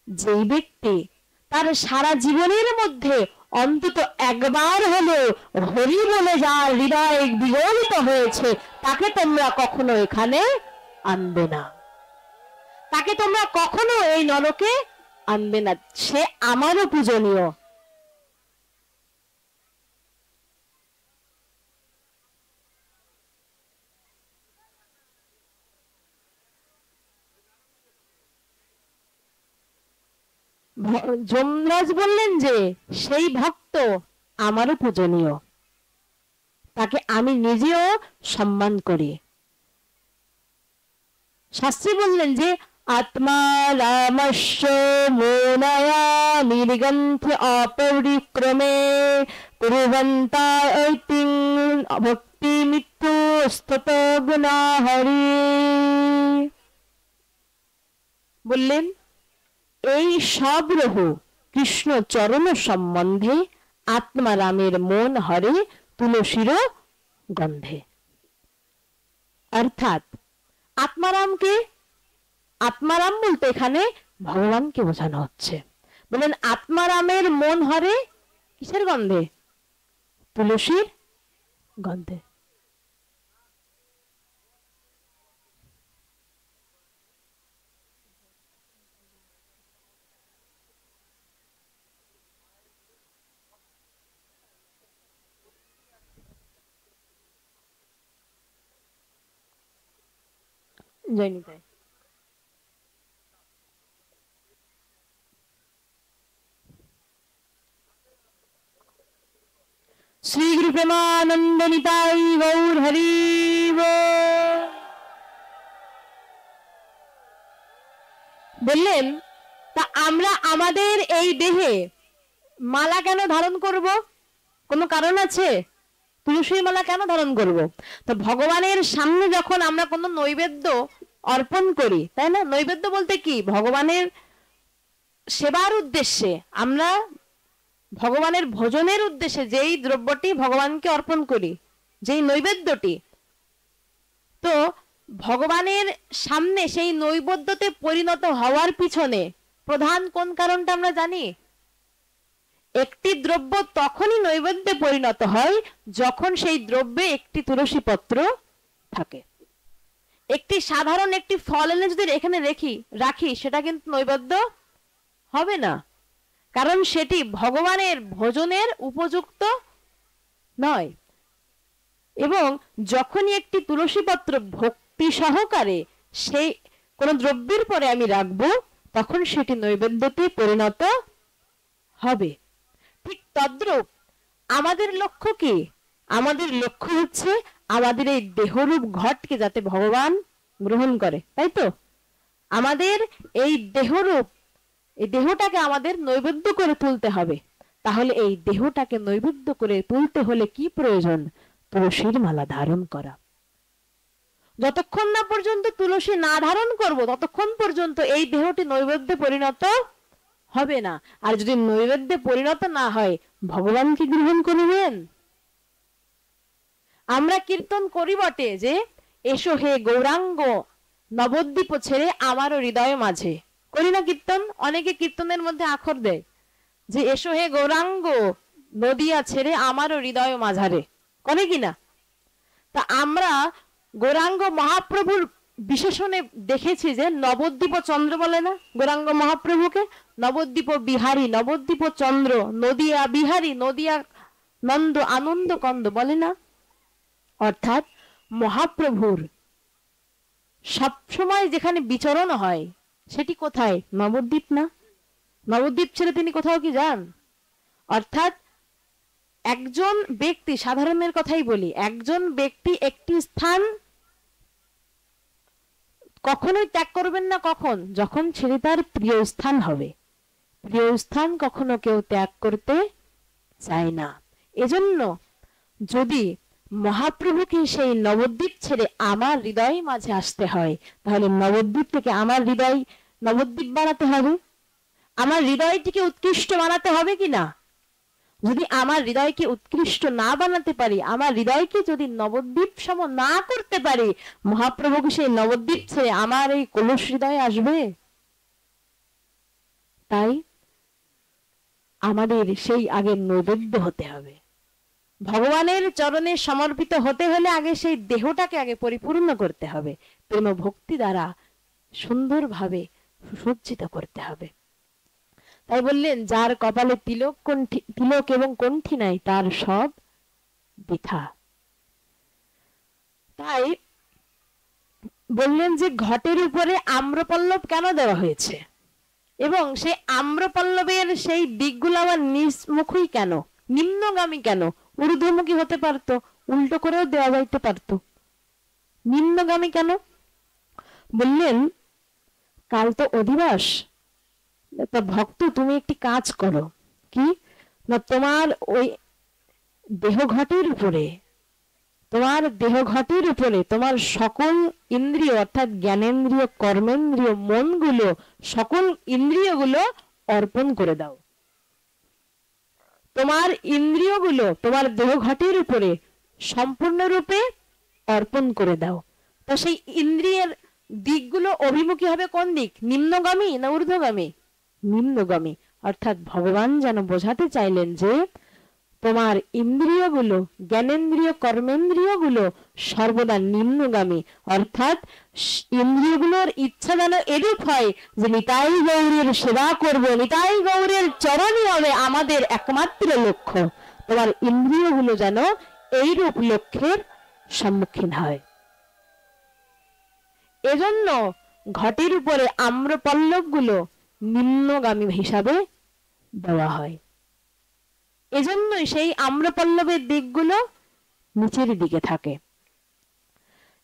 S1: যে ব্যক্তি তার সারা জীবনের মধ্যে অন্তত একবার হলেও হরি বলে যার হৃদয় বিগলিত হয়েছে, তাকে তোমরা কখনো এখানে আনবে না, তাকে তোমরা কখনো এই নরকে আনবে না। সে আমারও পূজনীয়। যমরাজ বললেন যে সেই ভক্ত আমারও পূজনীয়, তাকে আমি নিজেও সম্মান করি। শাস্ত্রী বললেন যে আত্মা রামস্য মোনায়া নির্গন্থ অপরিক্রমে কুর্বন্তা ঐতিং ভক্তি মিত্তু স্তত গুণা হরি। বললেন এই সব রহ কৃষ্ণ চরণ সম্বন্ধে আত্মারামের মন হরে তুলসীর গন্ধে। অর্থাৎ আত্মারামকে, আত্মারাম বলতে এখানে ভগবানকে বোঝানো হচ্ছে। বলেন আত্মারামের মন হরে কিসের গন্ধে? তুলসীর গন্ধে। জয়নিতাই। শ্রী গুরু প্রেমানন্দ নিতাই গৌর হরি বল। বললেন তা আমরা আমাদের এই দেহে মালা কেন ধারণ করব? কোনো কারণ আছে? তুলসী মালা কেন ধারণ করব? তো ভগবানের সামনে যখন আমরা কোনো নৈবেদ্য অর্পণ করি, তাই না? নৈবেদ্য বলতে কি? ভগবানের সেবার উদ্দেশ্যে, আমরা ভগবানের ভোজনের উদ্দেশ্যে যেই দ্রব্যটি ভগবানকে অর্পণ করি, যেই নৈবেদ্যটি, তো ভগবানের সামনে সেই নৈবেদ্যতে পরিণত হওয়ার পিছনে প্রধান কোন কারণটা আমরা জানি? একটি দ্রব্য তখনই নৈবেদ্যে পরিণত হয় যখন সেই দ্রব্যে একটি তুলসী পত্র থাকে। একটি সাধারণ একটি ফল এনে যদি এখানে রাখি সেটা কিন্তু নৈবেদ্য হবে না, কারণ সেটি ভগবানের ভোজনের উপযুক্ত নয়। এবং যখনই একটি তুলসী পত্র ভক্তি সহকারে সেই কোন দ্রব্যের পরে আমি রাখবো, তখন সেটি নৈবেদ্যতে পরিণত হবে। ঠিক তদ্রূপ আমাদের লক্ষ্য কি? আমাদের লক্ষ্য হচ্ছে আমাদের এই দেহরূপ ঘটকে যাতে ভগবান গ্রহণ করে, তাই তো? আমাদের এই দেহরূপ, এই দেহটাকে আমাদের নৈবেদ্য করে তুলতে হবে। তাহলে এই দেহটাকে নৈবেদ্য করে তুলতে হলে কি প্রয়োজন? তুলসীর মালা ধারণ করা। যতক্ষণ না পর্যন্ত তুলসী না ধারণ করব, ততক্ষণ পর্যন্ত এই দেহটি নৈবেদ্যে পরিণত হবে না। আর যদি নৈবেদ্যে পরিণত না হয়, ভগবান কি গ্রহণ করবেন? আমরা কীর্তন করি বটে যে এসো হে গৌরাঙ্গ নবদ্বীপ ছেড়ে আমারও হৃদয় মাঝে, করি না কীর্তন? অনেকে কীর্তনের মধ্যে আখর দেয় যে এসো হে গৌরাঙ্গ নদিয়া ছেড়ে আমারও হৃদয় মাঝারে, করে কিনা? তা আমরা গৌরাঙ্গ মহাপ্রভুর বিশেষণে দেখেছি যে নবদ্বীপ চন্দ্র বলে না গৌরাঙ্গ মহাপ্রভুকে? নবদ্বীপ বিহারী, নবদ্বীপ চন্দ্র, নদিয়া বিহারী, নদিয়া নন্দ আনন্দ কন্দ বলে না? অর্থাৎ মহাপ্রভুর সবসময় যেখানে বিচরণ হয় সেটি কোথায়? নবদ্বীপ না? নবদ্বীপ ছেড়ে তিনি কোথাও কি যান? অর্থাৎ একজন ব্যক্তি, সাধারণের কথাই বলি, একজন ব্যক্তি একটি স্থান কখনোই ত্যাগ করবেন না। কখন? যখন ছেড়ে তার প্রিয় স্থান হবে। প্রিয় স্থান কখনো কেউ ত্যাগ করতে চায় না। এজন্য যদি মহাপ্রভুকে সেই নবদ্বীপ ছেড়ে আমার হৃদয় মাঝে আসতে হয়, তাহলে নবদ্বীপ থেকে আমার হৃদয় নবদ্বীপ বানাতে হবে। আমার হৃদয়টিকে উৎকৃষ্ট বানাতে হবে কিনা? যদি আমার হৃদয়কে উৎকৃষ্ট না বানাতে পারি, আমার হৃদয়কে যদি নবদ্বীপ সম না করতে পারি, মহাপ্রভুকে সেই নবদ্বীপ ছেড়ে আমার এই কলস হৃদয়ে আসবে? তাই আমাদের সেই আগে নৈবেদ্য হতে হবে। ভগবানের চরণে সমর্পিত হতে হলে আগে সেই দেহটাকে আগে পরিপূর্ণ করতে হবে, প্রেম ভক্তি দ্বারা সুন্দরভাবে সুসজ্জিত করতে হবে। তাই বললেন যার কপালে তিলক এবং কণ্ঠী নাই, তার সব বৃথা। তাই বললেন যে ঘটের উপরে আম্রপল্লব কেন দেওয়া হয়েছে, এবং সেই আম্রপল্লবের সেই দিকগুলো আবার নিচমুখী কেন, নিম্নগামী কেন? ঊর্ধ্বমুখী হতে পারতো, উল্টো করেও দেওয়া যাইতে পারতো, নিম্নগামী কেন? বললেন কাল তো অধিবাস, তা ভক্ত তুমি একটি কাজ করো, কি না, তোমার ওই দেহঘটের উপরে, তোমার দেহঘটের উপরে তোমার সকল ইন্দ্রিয় অর্থাৎ জ্ঞানেন্দ্রিয়, কর্মেন্দ্রিয়, মনগুলো, সকল ইন্দ্রিয়গুলো অর্পণ করে দাও। তোমার ইন্দ্রিয়গুলো তোমার দেহঘটের উপরে সম্পূর্ণরূপে অর্পণ করে দাও। তো সেই ইন্দ্রিয়ের দিকগুলো অভিমুখী হবে কোন দিক? নিম্নগামী না ঊর্ধ্বগামী? নিম্নগামী। অর্থাৎ ভগবান যেন বোঝাতে চাইলেন যে তোমার ইন্দ্রিয়গুলো, জ্ঞানেন্দ্রিয়, কর্মেন্দ্রিয়গুলো সর্বদা নিম্নগামী। অর্থাৎ ইন্দ্রিয়গুলোর ইচ্ছা যেন এরূপ হয় যে নিতাই গৌরের সেবা করব, নিতাই গৌরের চরণই হবে আমাদের একমাত্র লক্ষ্য। তোমার ইন্দ্রিয়গুলো যেন এইরূপ লক্ষ্যের সম্মুখীন হয়। এজন্য ঘটের উপরে আম্রপল্লবগুলো নিম্নগামী হিসাবে দেওয়া হয়। এজন্যই সেই আম্রপল্লবের দিকগুলো নিচের দিকে থাকে।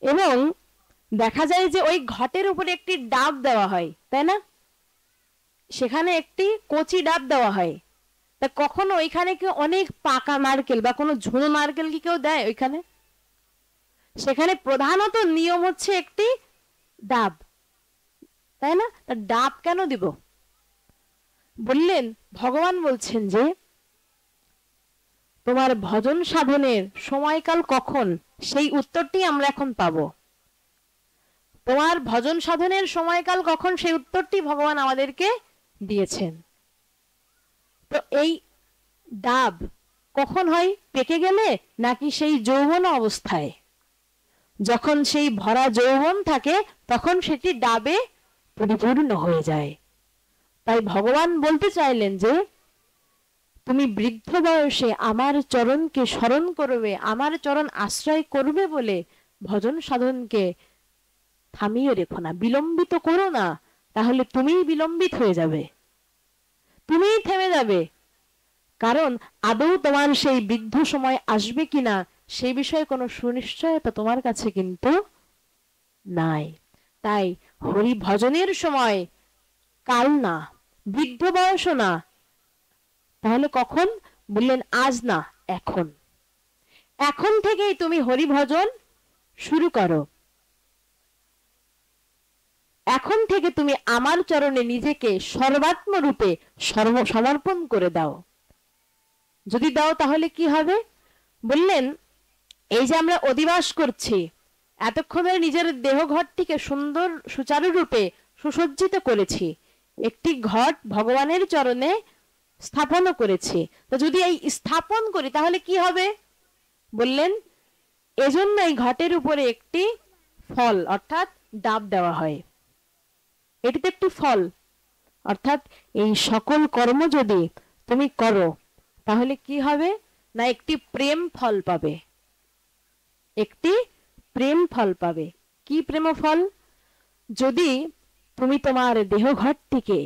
S1: এবং দেখা যায় যে ওই ঘটের উপরে একটি ডাব দেওয়া হয়, তাই না? সেখানে একটি কচি ডাব দেওয়া হয়। তা কখনো ওইখানে কি অনেক পাকা নারকেল বা কোনো ঝুনো নারকেল কি কেউ দেয় ওইখানে? সেখানে প্রধানত নিয়ম হচ্ছে একটি ডাব, তাই না? তা ডাব কেন দিব? বললেন ভগবান বলছেন যে তোমার ভজন সাধনের সময়কাল কখন, সেই উত্তরটি আমরা এখন পাবো। তোমার ভজন সাধনের সময়কাল কখন, সেই উত্তরটি ভগবান আমাদেরকে দিয়েছেন। তো এই ডাব কখন হয়, পেকে গেলে নাকি সেই যৌবন অবস্থায়? যখন সেই ভরা যৌবন থাকে তখন সেটি ডাবে পরিপূর্ণ হয়ে যায়। তাই ভগবান বলতে চাইলেন যে তুমি বৃদ্ধ বয়সে আমার চরণকে স্মরণ করবে, আমার চরণ আশ্রয় করবে বলে ভজন সাধনকে থামিয়ে রেখো না, বিলম্বিত করো না, তাহলে তুমিই বিলম্বিত হয়ে যাবে, তুমিই থেমে যাবে। কারণ আদৌ তোমার সেই বৃদ্ধ সময় আসবে কিনা সেই বিষয়ে কোনো সুনিশ্চয়তা তোমার কাছে কিন্তু নাই। তাই হরি ভজনের সময় কাল না, বৃদ্ধ বয়সও না, তাহলে কখন? বললেন আজ না, এখন। এখন থেকেই তুমি হরি ভজন শুরু করো, এখন থেকে তুমি আমার চরণে নিজেকে সর্বাত্ম রূপে সমর্পণ করে দাও। যদি দাও তাহলে কি হবে? বললেন এই যে আমরা অধিবাস করছি, এতক্ষণ ধরে নিজের দেহ ঘরটিকে সুন্দর সুচারু রূপে সুসজ্জিত করেছি, একটি ঘট ভগবানের চরণে স্থাপনও করেছি। তো যদি এই স্থাপন করি তাহলে কি হবে? বললেন এজন্য এই ঘটের উপরে একটি ফল অর্থাৎ ডাব দেওয়া হয়। এটি তো একটি ফল, অর্থাৎ এই সকল কর্ম যদি তুমি করো তাহলে কি হবে না, একটি প্রেম ফল পাবে, একটি প্রেম ফল পাবে। কি প্রেম ফল? যদি তুমি তোমার দেহ ঘরটিকে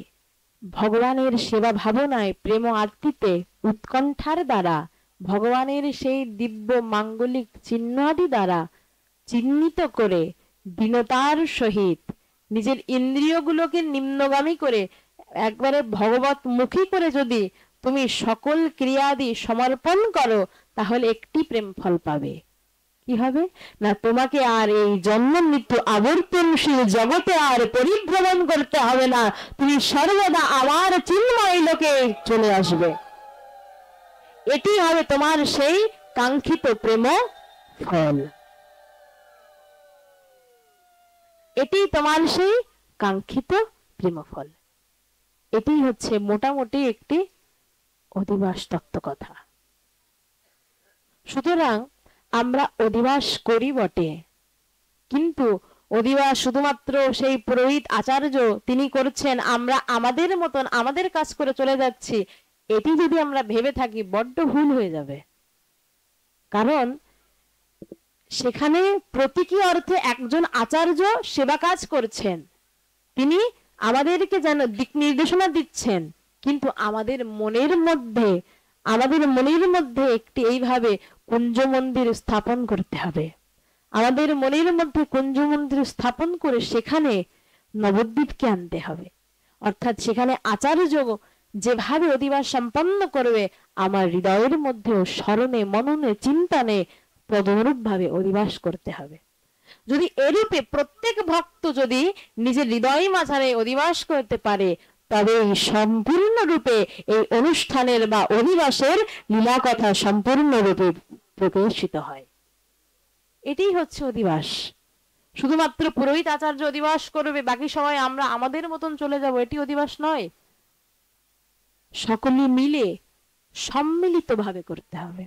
S1: ভগবানের সেবা ভাবনায়, প্রেম আরতিতে, উৎকণ্ঠার দ্বারা, ভগবানের সেই দিব্য মাঙ্গলিক চিহ্ন আদি দ্বারা চিহ্নিত করে দীনতার সহিত নিজের ইন্দ্রিয়গুলোকে নিম্নগামী করে একবারে ভগবত মুখী করে যদি তুমি সকল ক্রিয়াদি সমর্পণ করো তাহলে একটি প্রেম ফল পাবে। কি হবে না, তোমাকে আর এই জন্ম মৃত্যু আবর্তনশীল জগতে আর পরিভ্রমণ করতে হবে না, তুমি সর্বদা আমার চিন্ময় লোকে চলে আসবে। এটি হবে তোমার সেই কাঙ্ক্ষিত প্রেম ফল, এটি তোমার সেই কাঙ্ক্ষিত প্রেম ফল। এটি হচ্ছে মোটামুটি একটি অধিবাস তত্ত্ব কথা। সুতরাং আমরা অধিবাস করি বটে, কিন্তু অধিবাস শুধুমাত্র সেই পুরোহিত আচার্য তিনি করছেন, আমরা আমাদের মতন আমাদের কাজ করে চলে যাচ্ছি, এটি যদি আমরা ভেবে থাকি বড্ড ভুল হয়ে যাবে। কারণ সেখানে প্রতীকী অর্থে একজন আচার্য সেবা কাজ করছেন, তিনি আমাদেরকে যেন দিক নির্দেশনা দিচ্ছেন, কিন্তু আমাদের মনের মধ্যে একটি এইভাবে কুঞ্জ মন্দির স্থাপন করতে হবে। আমাদের মনের মধ্যে কুঞ্জ মন্দির স্থাপন করে সেখানে নবদ্বীপকে আনতে হবে, অর্থাৎ সেখানে আচার্য যেভাবে অধিবাস সম্পন্ন করবে আমার হৃদয়ের মধ্যেও স্মরণে মননে চিন্তনে তদনুরূপ ভাবে অধিবাস করতে হবে। যদি এরূপে প্রত্যেক ভক্ত যদি নিজের হৃদয় মাঝারে অধিবাস করতে পারে তবে সম্পূর্ণরূপে এই অনুষ্ঠানের বা অধিবাসের লীলা কথা সম্পূর্ণরূপে প্রকাশিত হয়। এটি হচ্ছে অধিবাস। শুধুমাত্র পুরোহিত আচার্য অধিবাস করবে, বাকি সবাই আমরা আমাদের মতন চলে যাব, এটি অধিবাস নয়। সকলে মিলে সম্মিলিতভাবে করতে হবে।